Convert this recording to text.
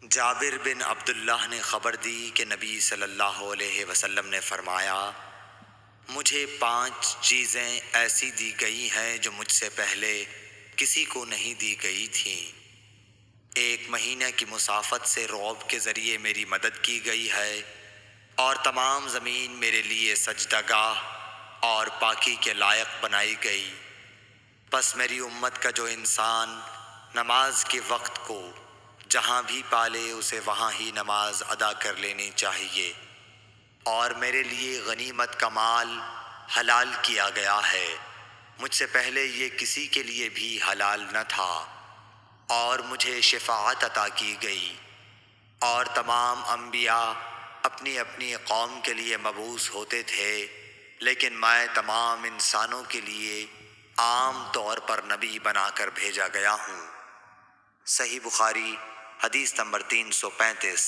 جابر بن عبداللہ نے خبر دی کہ نبی صلی اللہ علیہ وسلم نے فرمایا، مجھے 5 چیزیں ایسی دی گئی ہیں جو مجھ سے پہلے کسی کو نہیں دی گئی تھیں۔ 1 مہینے کی مسافت سے رعب کے ذریعے میری مدد کی گئی ہے، اور تمام زمین میرے لیے سجدہ گاہ اور پاکی کے لائق بنائی گئی۔ پس میری امت کا جو انسان نماز کے وقت کو جہاں بھی پالے اسے وہاں ہی نماز ادا کر لینی چاہیے، اور میرے لیے غنیمت کا مال حلال کیا گیا ہے، مجھ سے پہلے یہ کسی کے لیے بھی حلال نہ تھا، اور مجھے شفاعت عطا کی گئی، اور تمام انبیاء اپنی اپنی قوم کے لیے مبعوث ہوتے تھے، لیکن میں تمام انسانوں کے لیے عام طور پر نبی بنا کر بھیجا گیا ہوں۔ صحیح بخاری حدیث نمبر 335۔